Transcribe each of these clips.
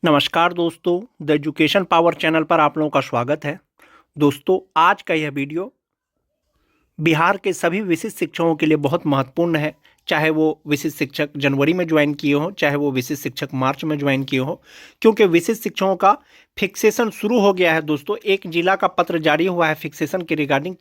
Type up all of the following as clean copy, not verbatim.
नमस्कार दोस्तों, the education power channel पर आप लोगों का स्वागत है। दोस्तों, आज का यह वीडियो बिहार के सभी विशिष्ट शिक्षकों के लिए बहुत महत्वपूर्ण है। चाहे वो विशिष्ट शिक्षक जनवरी में ज्वाइन किए हों, चाहे वो विशिष्ट शिक्षक मार्च में ज्वाइन किए हों, क्योंकि विशिष्ट शिक्षकों का फिक्सेशन शुरू हो गया है। दोस्तों, एक जिला का पत्र जारी हुआ है फिक्सेशन के रिगार्डिंग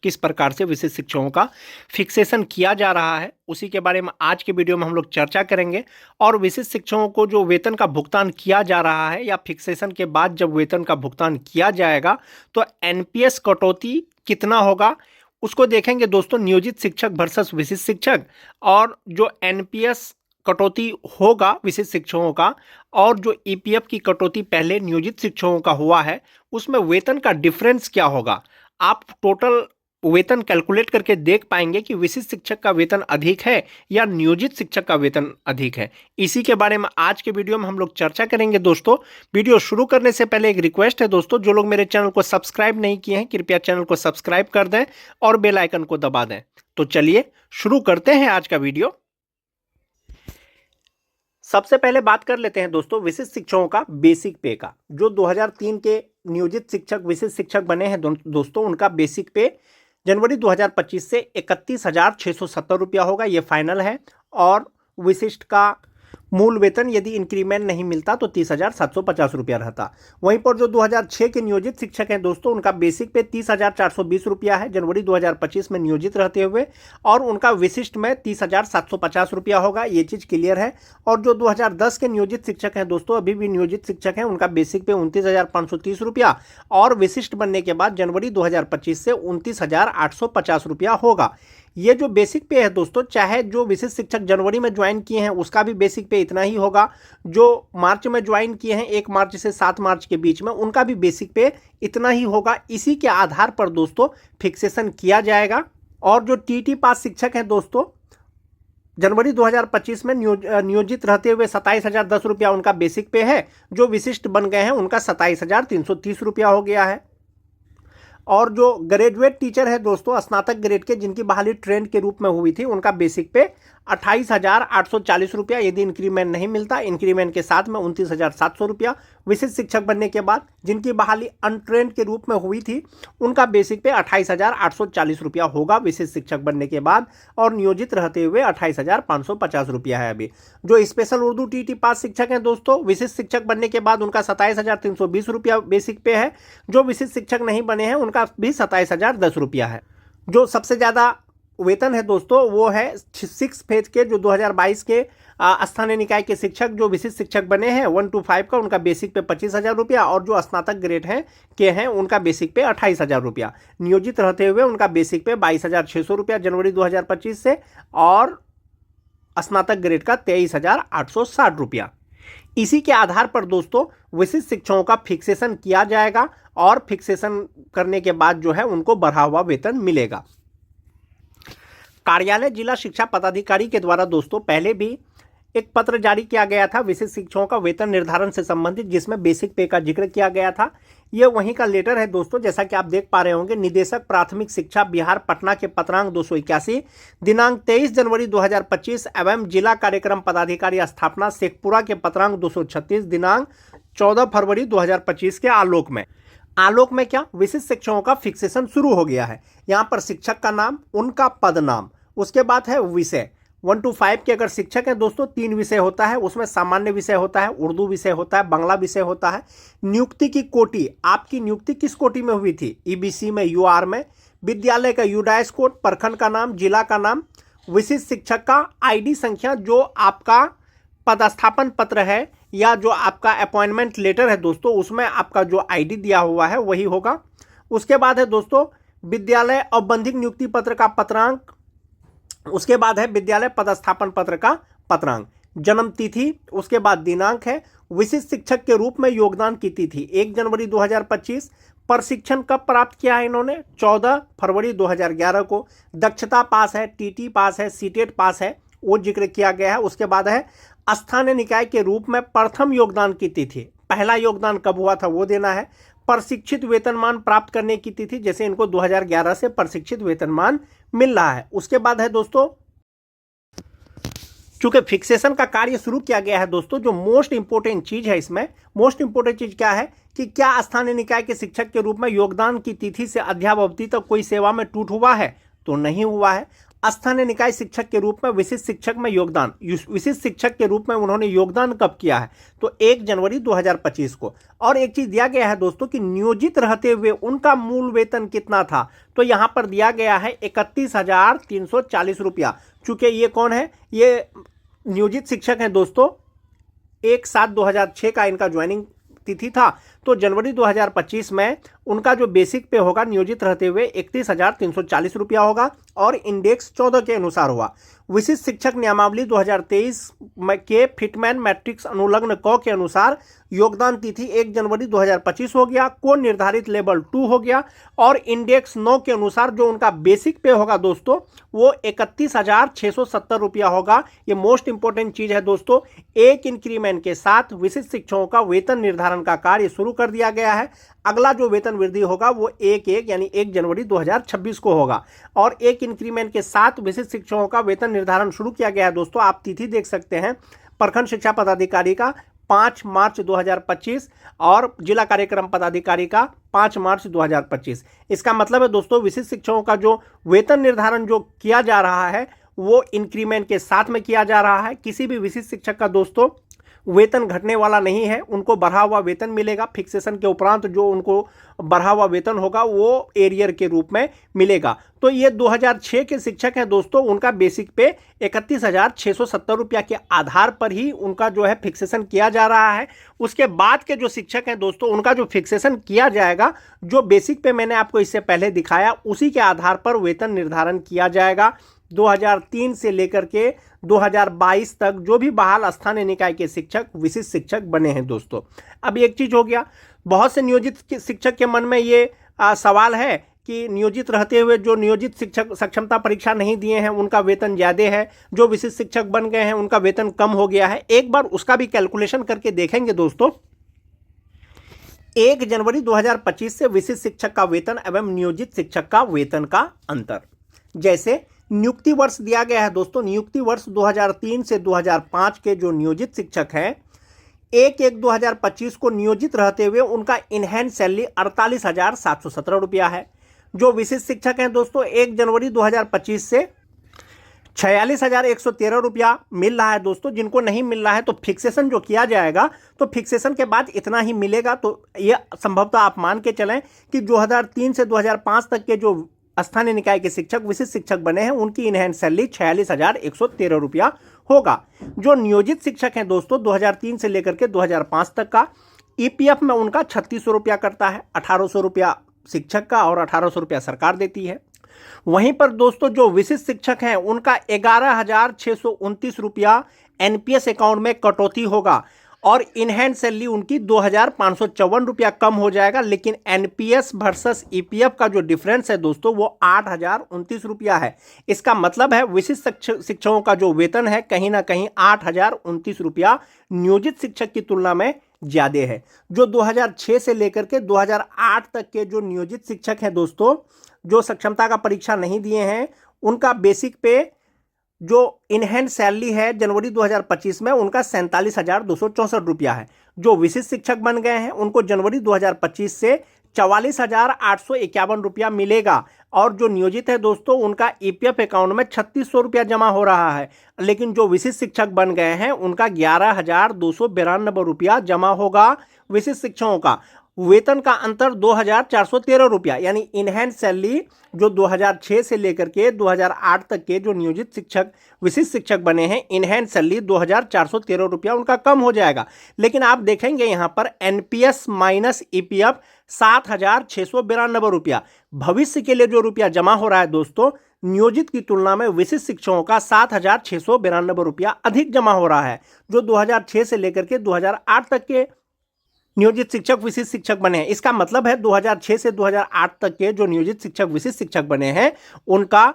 किस प्रकार से विशिष्ट शिक्षकों का फिक्सेशन किया जा रहा है, उसी के बारे में आज के वीडियो में हम लोग चर्चा करेंगे। और विशिष्ट शिक्षकों को जो वेतन का भुगतान किया जा रहा है या फिक्सेशन के बाद जब वेतन का भुगतान किया जाएगा तो एनपीएस कटौती कितना होगा उसको देखेंगे। दोस्तों, नियोजित शिक्षक वर्सेस विशिष्ट शिक्षक, और जो एनपीएस कटौती होगा विशिष्ट शिक्षकों का और जो ईपीएफ की कटौती पहले नियोजित शिक्षकों का हुआ है, उसमें वेतन का डिफरेंस क्या होगा। आप टोटल वेतन कैलकुलेट करके देख पाएंगे कि विशिष्ट शिक्षक का वेतन अधिक है या नियोजित शिक्षक का वेतन अधिक है। इसी के बारे में आज के वीडियो में हम लोग चर्चा करेंगे। दोस्तों, वीडियो शुरू करने से पहले एक रिक्वेस्ट है दोस्तों, जो लोग मेरे चैनल को सब्सक्राइब नहीं किए हैं कृपया चैनल को सब्सक्राइब कर दें और बेल आइकन को दबा दें। तो चलिए शुरू करते हैं आज का वीडियो। सबसे पहले बात कर लेते हैं दोस्तों विशिष्ट शिक्षकों का बेसिक पे का। जो 2003 के नियोजित शिक्षक विशिष्ट शिक्षक बने हैं दोस्तों, उनका बेसिक पे जनवरी 2025 से 31,670 रुपया होगा, ये फाइनल है। और विशिष्ट का मूल वेतन यदि इंक्रीमेंट नहीं मिलता तो 30,750 रुपया रहता। वहीं पर जो 2006 के नियोजित शिक्षक हैं दोस्तों, उनका बेसिक पे 30,420 रुपया है जनवरी 2025 में नियोजित रहते हुए, और उनका विशिष्ट में 30,750 रुपया होगा, ये चीज़ क्लियर है। और जो 2010 के नियोजित शिक्षक हैं दोस्तों, अभी भी नियोजित शिक्षक हैं, उनका बेसिक पे 29,530 रुपया और विशिष्ट बनने के बाद जनवरी 2025 से 29,850 रुपया होगा। ये जो बेसिक पे है दोस्तों, चाहे जो विशिष्ट शिक्षक जनवरी में ज्वाइन किए हैं उसका भी बेसिक पे इतना ही होगा, जो मार्च में ज्वाइन किए हैं 1 मार्च से 7 मार्च के बीच में उनका भी बेसिक पे इतना ही होगा। इसी के आधार पर दोस्तों फिक्सेशन किया जाएगा। और जो टीटी पास शिक्षक हैं दोस्तों, जनवरी 2025 में नियोजित रहते हुए 27,010 रुपया उनका बेसिक पे है, जो विशिष्ट बन गए हैं उनका 27,330 रुपया हो गया है। और जो ग्रेजुएट टीचर है दोस्तों, स्नातक ग्रेड के, जिनकी बहाली ट्रेंड के रूप में हुई थी, उनका बेसिक पे 28,840 रुपया यदि इंक्रीमेंट नहीं मिलता, इंक्रीमेंट के साथ में 29,700 रुपया। विशिष्ट शिक्षक बनने के बाद जिनकी बहाली अनट्रेंड के रूप में हुई थी, उनका बेसिक पे 28,840 रुपया होगा विशिष्ट शिक्षक बनने के बाद, और नियोजित रहते हुए 28,550 रुपया है। अभी जो स्पेशल उर्दू टीटी पास शिक्षक हैं दोस्तों, विशिष्ट शिक्षक बनने के बाद उनका 27,320 रुपया बेसिक पे है। जो विशिष्ट शिक्षक नहीं बने हैं उनका भी 27,010 रुपया है। जो सबसे ज़्यादा वेतन है दोस्तों, वो है 6 फेज के, जो 2022 के स्थानीय निकाय के शिक्षक जो विशिष्ट शिक्षक बने हैं 1 to 5 का, उनका बेसिक पे 25,000 रुपया, और जो स्नातक ग्रेड हैं उनका बेसिक पे 28,000 रुपया। नियोजित रहते हुए उनका बेसिक पे 22,600 रुपया जनवरी 2025 से, और स्नातक ग्रेड का 23,860 रुपया। इसी के आधार पर दोस्तों विशिष्ट शिक्षकों का फिक्सेशन किया जाएगा, और फिक्सेशन करने के बाद जो है उनको बढ़ा हुआ वेतन मिलेगा। कार्यालय जिला शिक्षा पदाधिकारी के द्वारा दोस्तों पहले भी एक पत्र जारी किया गया था विशिष्ट शिक्षकों का वेतन निर्धारण से संबंधित, जिसमें बेसिक पे का जिक्र किया गया था। ये वहीं का लेटर है दोस्तों, जैसा कि आप देख पा रहे होंगे। निदेशक प्राथमिक शिक्षा बिहार पटना के पत्रांक 281 दिनांक 23 जनवरी 2025 एवं जिला कार्यक्रम पदाधिकारी स्थापना शेखपुरा के पत्रांक 236 दिनांक 14 फरवरी 2025 के आलोक में क्या विशिष्ट शिक्षकों का फिक्सेशन शुरू हो गया है। यहाँ पर शिक्षक का नाम, उनका पद नाम, उसके बाद है विषय। 1 to 5 के अगर शिक्षक हैं दोस्तों, 3 विषय होता है, उसमें सामान्य विषय होता है, उर्दू विषय होता है, बांग्ला विषय होता है। नियुक्ति की कोटि, आपकी नियुक्ति किस कोटि में हुई थी, ईबीसी में, यूआर में। विद्यालय का यूडाइस कोड, प्रखंड का नाम, जिला का नाम, विशिष्ट शिक्षक का आईडी संख्या, जो आपका पदस्थापन पत्र है या जो आपका अपॉइंटमेंट लेटर है दोस्तों, उसमें आपका जो आईडी दिया हुआ है वही होगा। उसके बाद है दोस्तों विद्यालय औपबंधिक नियुक्ति पत्र का पत्रांक, उसके बाद है विद्यालय पदस्थापन पत्र का पत्रांक, जन्म तिथि, उसके बाद दिनांक है। विशिष्ट शिक्षक के रूप में योगदान की तिथि 1 जनवरी 2025। प्रशिक्षण कब प्राप्त किया है इन्होंने, 14 फरवरी 2011 को। दक्षता पास है, टीटी पास है, सीटेट पास है, वो जिक्र किया गया है। उसके बाद है स्थानीय निकाय के रूप में प्रथम योगदान की तिथि, पहला योगदान कब हुआ था वो देना है। प्रशिक्षित वेतनमान प्राप्त करने की तिथि, जैसे इनको 2011 से प्रशिक्षित वेतनमान मिल रहा है। उसके बाद है दोस्तों चूंकि फिक्सेशन का कार्य शुरू किया गया है दोस्तों, जो मोस्ट इंपोर्टेंट चीज है इसमें, मोस्ट इंपोर्टेंट चीज क्या है कि क्या स्थानीय निकाय के शिक्षक के रूप में योगदान की तिथि से अध्यावधि तक कोई सेवा में टूट हुआ है? तो नहीं हुआ है। स्थानीय निकाय शिक्षक के रूप में विशिष्ट शिक्षक में योगदान, विशिष्ट शिक्षक के रूप में उन्होंने योगदान कब किया है? तो 1 जनवरी 2025 को। और एक चीज दिया गया है दोस्तों कि नियोजित रहते हुए उनका मूल वेतन कितना था? तो यहां पर दिया गया है 31,340 रुपया। चूंकि ये कौन है? ये नियोजित शिक्षक हैं दोस्तों, 1/7/2006 का इनका ज्वाइनिंग तिथि था। तो जनवरी 2025 में उनका जो बेसिक पे होगा नियोजित रहते हुए 31,340 रुपया होगा और इंडेक्स 14 के अनुसार हुआ। विशिष्ट शिक्षक नियमावली 2023 के फिटमैन मैट्रिक्स अनुलग्न क के अनुसार योगदान तिथि 1 जनवरी 2025 हो गया, को निर्धारित लेवल 2 हो गया और इंडेक्स 9 के अनुसार जो उनका बेसिक पे होगा दोस्तों वो 31,670 रुपया होगा। ये मोस्ट इंपोर्टेंट चीज है दोस्तों। एक इंक्रीमेंट के साथ विशिष्ट शिक्षकों का वेतन निर्धारण का कार्य शुरू कर दिया गया है। अगला जो वेतन वृद्धि होगा वो 1/1 यानी 1 जनवरी 2026 को होगा और एक इंक्रीमेंट के साथ विशिष्ट शिक्षकों का वेतन निर्धारण शुरू किया गया है दोस्तों। आप तिथि देख सकते हैं, प्रखंड शिक्षा पदाधिकारी का 5 मार्च 2025 और जिला कार्यक्रम पदाधिकारी का 5 मार्च 2025। इसका मतलब है दोस्तों विशिष्ट शिक्षकों का जो वेतन निर्धारण जो किया जा रहा है वो इंक्रीमेंट के साथ में किया जा रहा है। किसी भी विशिष्ट शिक्षक का दोस्तों वेतन घटने वाला नहीं है, उनको बढ़ा हुआ वेतन मिलेगा। फिक्सेशन के उपरांत जो उनको बढ़ा हुआ वेतन होगा वो एरियर के रूप में मिलेगा। तो ये 2006 के शिक्षक हैं दोस्तों, उनका बेसिक पे 31,670 रुपया के आधार पर ही उनका जो है फिक्सेशन किया जा रहा है। उसके बाद के जो शिक्षक हैं दोस्तों उनका जो फिक्सेशन किया जाएगा, जो बेसिक पे मैंने आपको इससे पहले दिखाया उसी के आधार पर वेतन निर्धारण किया जाएगा। 2003 से लेकर के 2022 तक जो भी बहाल स्थानीय निकाय के शिक्षक विशिष्ट शिक्षक बने हैं दोस्तों। अब एक चीज हो गया, बहुत से नियोजित शिक्षक के मन में ये सवाल है कि नियोजित रहते हुए जो नियोजित शिक्षक सक्षमता परीक्षा नहीं दिए हैं उनका वेतन ज़्यादा है, जो विशिष्ट शिक्षक बन गए हैं उनका वेतन कम हो गया है। एक बार उसका भी कैलकुलेशन करके देखेंगे दोस्तों। 1 जनवरी 2025 से विशिष्ट शिक्षक का वेतन एवं नियोजित शिक्षक का वेतन का अंतर, जैसे नियुक्ति वर्ष दिया गया है दोस्तों। नियुक्ति वर्ष 2003 से 2005 के जो नियोजित शिक्षक हैं 1/1/2025 को नियोजित रहते हुए उनका इनहैंड सैलरी 48,717 रुपया है। जो विशिष्ट शिक्षक हैं दोस्तों 1 जनवरी 2025 से 46,113 रुपया मिल रहा है दोस्तों। जिनको नहीं मिल रहा है तो फिक्सेशन जो किया जाएगा तो फिक्सेशन के बाद इतना ही मिलेगा। तो ये संभवतः आप मान के चलें कि 2003 से 2005 तक के जो स्थानीय निकाय के शिक्षक विशिष्ट शिक्षक बने हैं उनकी इनहैंड सैलरी 46,113 रुपया होगा। जो नियोजित शिक्षक हैं दोस्तों 2003 से लेकर के 2005 तक का ईपीएफ में उनका 3600 रुपया करता है, 1800 रुपया शिक्षक का और 1800 रुपया सरकार देती है। वहीं पर दोस्तों जो विशिष्ट शिक्षक हैं उनका 11,629 रुपया एनपीएस अकाउंट में कटौती होगा और इनहैंड सैलरी उनकी 2,554 रुपया कम हो जाएगा। लेकिन एनपीएस वर्सेस ईपीएफ का जो डिफरेंस है दोस्तों वो 8,029 रुपया है। इसका मतलब है विशिष्ट शिक्षकों का जो वेतन है कहीं ना कहीं 8,029 रुपया नियोजित शिक्षक की तुलना में ज़्यादा है। जो 2006 से लेकर के 2008 तक के जो नियोजित शिक्षक हैं दोस्तों जो सक्षमता का परीक्षा नहीं दिए हैं उनका बेसिक पे जो इनहैंड सैलरी है जनवरी 2025 में उनका 47,264 रुपया है। जो विशिष्ट शिक्षक बन गए हैं उनको जनवरी 2025 से 44,851 रुपया मिलेगा और जो नियोजित है दोस्तों उनका ईपीएफ अकाउंट में 3,600 रुपया जमा हो रहा है। लेकिन जो विशिष्ट शिक्षक बन गए हैं उनका 11,292 रुपया जमा होगा। विशिष्ट शिक्षकों का वेतन का अंतर 2,413 रुपया, यानी इनहैंड सैलरी जो 2006 से लेकर के 2008 तक के जो नियोजित शिक्षक विशिष्ट शिक्षक बने हैं इनहैंड सैलरी 2,413 रुपया उनका कम हो जाएगा। लेकिन आप देखेंगे यहाँ पर एनपीएस माइनस ईपीएफ 7,692 रुपया। भविष्य के लिए जो रुपया जमा हो रहा है दोस्तों नियोजित की तुलना में विशिष्ट शिक्षकों का 7,692 रुपया अधिक जमा हो रहा है। जो 2006 से लेकर के 2008 तक के नियोजित शिक्षक विशिष्ट शिक्षक बने हैं। इसका मतलब है 2006 से 2008 तक के जो नियोजित शिक्षक विशिष्ट शिक्षक बने हैं उनका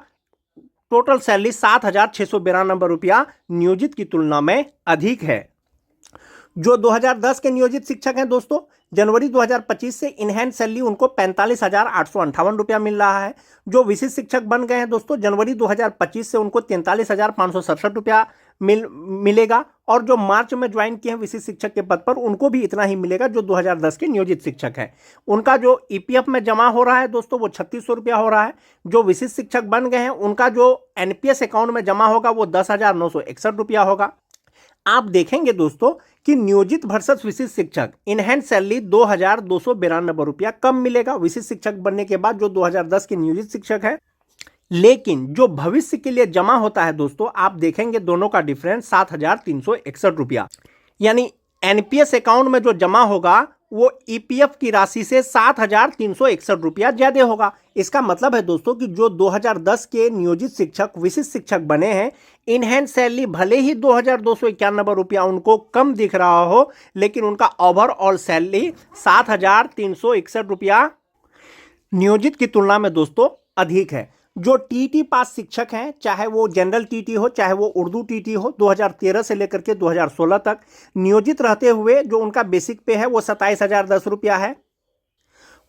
टोटल सैलरी 7,692 रुपया नियोजित की तुलना में अधिक है। जो 2010 के नियोजित शिक्षक हैं दोस्तों जनवरी 2025 से इनहैंड सैलरी उनको 45,858 रुपया मिल रहा है। जो विशिष्ट शिक्षक बन गए हैं दोस्तों जनवरी 2025 से उनको 43,567 रुपया मिलेगा, और जो मार्च में ज्वाइन किए हैं विशिष्ट शिक्षक के पद पर उनको भी इतना ही मिलेगा जो 2010 के नियोजित शिक्षक हैं। उनका जो ईपीएफ में जमा हो रहा है दोस्तों वो 3600 रुपया हो रहा है। जो विशिष्ट शिक्षक बन गए हैं उनका जो एनपीएस अकाउंट में जमा होगा वो 10,961 रुपया होगा। आप देखेंगे दोस्तों कि नियोजित वर्सेस विशिष्ट शिक्षक इनहैंड सैलरी 2,292 रुपया कम मिलेगा विशिष्ट शिक्षक बनने के बाद जो 2010 के नियोजित शिक्षक है। लेकिन जो भविष्य के लिए जमा होता है दोस्तों, आप देखेंगे दोनों का डिफरेंस 7,361 रुपया, यानी एनपीएस अकाउंट में जो जमा होगा वो ईपीएफ की राशि से 7,361 रुपया ज्यादा होगा। इसका मतलब है दोस्तों कि जो 2010 के नियोजित शिक्षक विशिष्ट शिक्षक बने हैं, इनहैंड सैलरी भले ही 2,291 रुपया उनको कम दिख रहा हो, लेकिन उनका ओवरऑल सैलरी 7,361 रुपया नियोजित की तुलना में दोस्तों अधिक है। जो टीटी पास शिक्षक हैं, चाहे वो जनरल टीटी हो चाहे वो उर्दू टीटी हो, 2013 से लेकर के 2016 तक नियोजित रहते हुए जो उनका बेसिक पे है वो 27,010 रुपया है।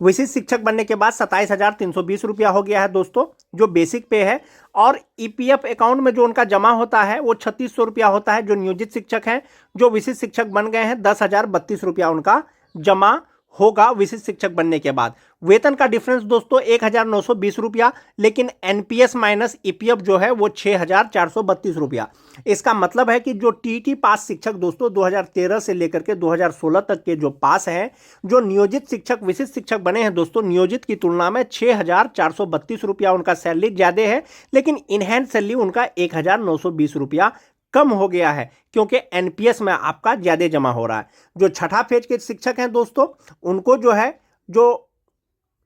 विशिष्ट शिक्षक बनने के बाद 27,320 रुपया हो गया है दोस्तों जो बेसिक पे है। और ईपीएफ अकाउंट में जो उनका जमा होता है वो 3,600 रुपया होता है जो नियोजित शिक्षक हैं। जो विशिष्ट शिक्षक बन गए हैं 10,032 रुपया उनका जमा होगा विशिष्ट शिक्षक बनने के बाद। वेतन का डिफरेंस दोस्तों 1,920 रुपया, लेकिन एनपीएस माइनस ईपीएफ जो है वो 6,432 रुपया। इसका मतलब है कि जो टीटी पास शिक्षक दोस्तों 2013 से लेकर के 2016 तक के जो पास हैं, जो नियोजित शिक्षक विशिष्ट शिक्षक बने हैं दोस्तों, नियोजित की तुलना में 6,432 रुपया उनका सैलरी ज्यादा है, लेकिन इनहैंड सैलरी उनका 1,920 रुपया कम हो गया है क्योंकि एनपीएस में आपका ज्यादा जमा हो रहा है। जो छठा फेज के शिक्षक हैं दोस्तों, उनको जो है जो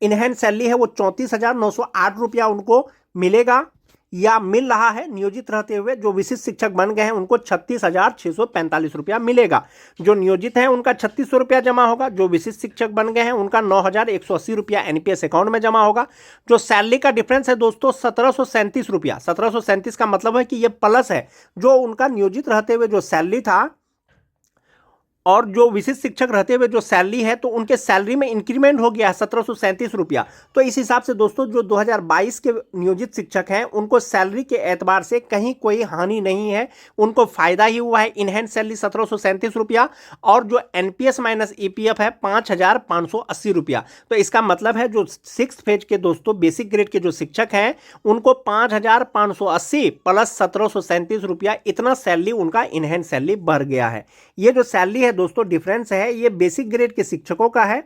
इनहैंड सैलरी है वो 34,908 रुपया उनको मिलेगा या मिल रहा है नियोजित रहते हुए। जो विशिष्ट शिक्षक बन गए हैं उनको 36,645 रुपया मिलेगा। जो नियोजित हैं उनका 3,600 रुपया जमा होगा। जो विशिष्ट शिक्षक बन गए हैं उनका 9,180 रुपया एनपीएस अकाउंट में जमा होगा। जो सैलरी का डिफरेंस है दोस्तों 1,737 रुपया। 1,737 का मतलब है कि ये प्लस है जो उनका नियोजित रहते हुए जो सैलरी था और जो विशिष्ट शिक्षक रहते हुए जो सैलरी है तो उनके सैलरी में इंक्रीमेंट हो गया है 1,737 रुपया। तो इस हिसाब से दोस्तों जो 2022 के नियोजित शिक्षक हैं उनको सैलरी के एतबार से कहीं कोई हानि नहीं है, उनको फायदा ही हुआ है। इनहैंड सैलरी 1,737 रुपया और जो एनपीएस माइनस ईपीएफ है 5,580 रुपया। तो इसका मतलब है जो 6th फेज के दोस्तों बेसिक ग्रेड के जो शिक्षक हैं उनको 5,580 प्लस 1,737 रुपया इतना सैलरी उनका इनहैंड सैलरी बढ़ गया है। ये जो सैलरी है दोस्तों डिफरेंस है ये बेसिक ग्रेड के शिक्षकों का है।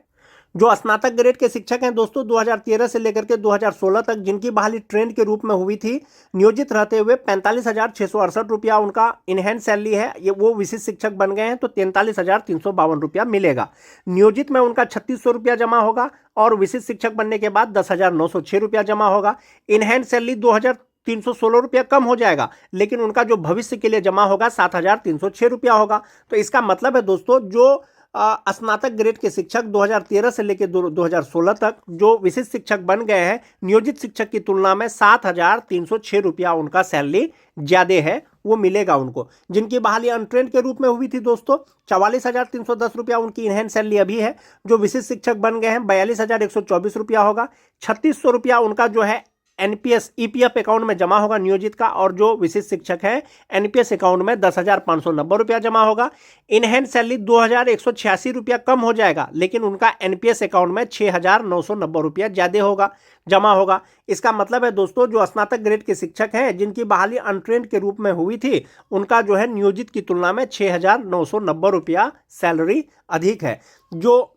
जो स्नातक ग्रेड के शिक्षक हैं दोस्तों 2013 से लेकर के 2016 तक जिनकी बहाली ट्रेंड के रूप में हुई थी, नियोजित रहते हुए 45,668 रुपया उनका इनहैंड सैलरी है, ये वो विशिष्ट शिक्षक बन गए हैं तो 43,352 रुपया मिलेगा। नियोजित में उनका 3,600 रुपया जमा होगा और विशिष्ट शिक्षक बनने के बाद 10,906 रुपया जमा होगा। इनहैंड सैलरी 2,316 रुपया कम हो जाएगा, लेकिन उनका जो भविष्य के लिए जमा होगा 7,306 रुपया होगा। तो इसका मतलब है दोस्तों जो स्नातक ग्रेड के शिक्षक 2013 से लेकर 2016 तक जो विशिष्ट शिक्षक बन गए हैं नियोजित शिक्षक की तुलना में 7,306 रुपया उनका सैलरी ज्यादा है वो मिलेगा उनको। जिनकी बहाली अनट्रेंड के रूप में हुई थी दोस्तों 44,310 रुपया उनकी इनहैंड सैलरी अभी है। जो विशिष्ट शिक्षक बन गए हैं 42,124 रुपया होगा। 3,600 रुपया उनका जो है एनपीएस ईपीएफ अकाउंट में जमा होगा नियोजित का, और जो विशिष्ट शिक्षक है एनपीएस अकाउंट में 10,590 रुपया जमा होगा। इनहैंड सैलरी 2,186 रुपया कम हो जाएगा, लेकिन उनका एनपीएस अकाउंट में 6,990 रुपया ज्यादा होगा जमा होगा। इसका मतलब है दोस्तों जो स्नातक ग्रेड के शिक्षक हैं जिनकी बहाली अनट्रेंड के रूप में हुई थी उनका जो है नियोजित की तुलना में 6,990 रुपया सैलरी अधिक है। जो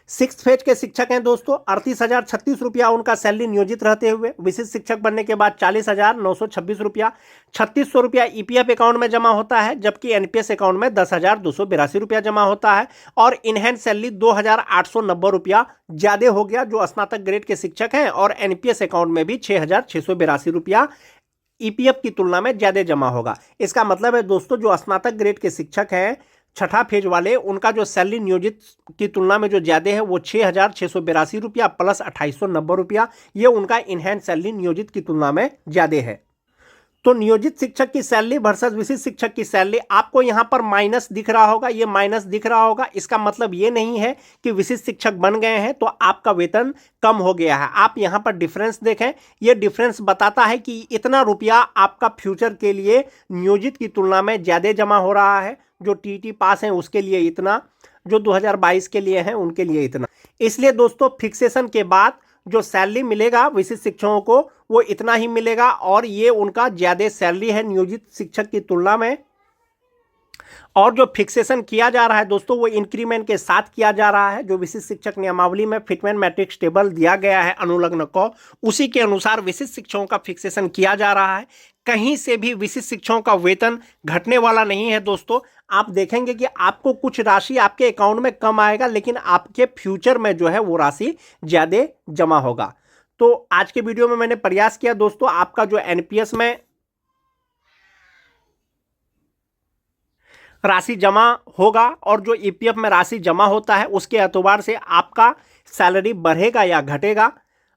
6th फेज के शिक्षक हैं दोस्तों 38,036 रुपया उनका सैलरी नियोजित रहते हुए, विशिष्ट शिक्षक बनने के बाद 40,926 रुपया। 3,600 रुपया ईपीएफ अकाउंट में जमा होता है, जबकि एनपीएस अकाउंट में 10,282 रुपया जमा होता है। और इनहैंड सैलरी 2,890 रुपया ज्यादा हो गया जो स्नातक ग्रेड के शिक्षक हैं, और एनपीएस अकाउंट में भी 6,682 रुपया ईपीएफ की तुलना में ज्यादा जमा होगा। इसका मतलब है दोस्तों जो स्नातक ग्रेड के शिक्षक हैं छठा फेज वाले, उनका जो सैलरी नियोजित की तुलना में जो ज्यादा है वो 6,682 रुपया प्लस 2,890 रुपया, ये उनका इनहैंड सैलरी नियोजित की तुलना में ज्यादा है। तो नियोजित शिक्षक की सैलरी वर्सेस विशिष्ट शिक्षक की सैलरी आपको यहां पर माइनस दिख रहा होगा, ये माइनस दिख रहा होगा। इसका मतलब ये नहीं है कि विशिष्ट शिक्षक बन गए हैं तो आपका वेतन कम हो गया है। आप यहां पर डिफरेंस देखें, ये डिफरेंस बताता है कि इतना रुपया आपका फ्यूचर के लिए नियोजित की तुलना में ज्यादा जमा हो रहा है। जो टीटी पास है उसके लिए इतना, जो 2022 के लिए है उनके लिए इतना। इसलिए दोस्तों फिक्सेशन के बाद जो सैलरी मिलेगा विशिष्ट शिक्षकों को वो इतना ही मिलेगा, और ये उनका ज्यादा सैलरी है नियोजित शिक्षक की तुलना में। और जो फिक्सेशन किया जा रहा है दोस्तों वो इंक्रीमेंट के साथ किया जा रहा है। जो विशिष्ट शिक्षक नियमावली में फिटमेंट मैट्रिक्स टेबल दिया गया है अनुलग्न को, उसी के अनुसार विशिष्ट शिक्षकों का फिक्सेशन किया जा रहा है। कहीं से भी विशिष्ट शिक्षकों का वेतन घटने वाला नहीं है दोस्तों। आप देखेंगे कि आपको कुछ राशि आपके अकाउंट में कम आएगा, लेकिन आपके फ्यूचर में जो है वो राशि ज्यादा जमा होगा। तो आज के वीडियो में मैंने प्रयास किया दोस्तों आपका जो एनपीएस में राशि जमा होगा और जो ईपीएफ में राशि जमा होता है उसके एतबार से आपका सैलरी बढ़ेगा या घटेगा।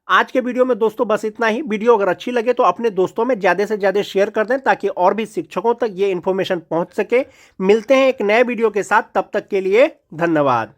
आज के वीडियो में दोस्तों बस इतना ही। वीडियो अगर अच्छी लगे तो अपने दोस्तों में ज़्यादा से ज़्यादा शेयर कर दें ताकि और भी शिक्षकों तक ये इन्फॉर्मेशन पहुंच सके। मिलते हैं एक नए वीडियो के साथ, तब तक के लिए धन्यवाद।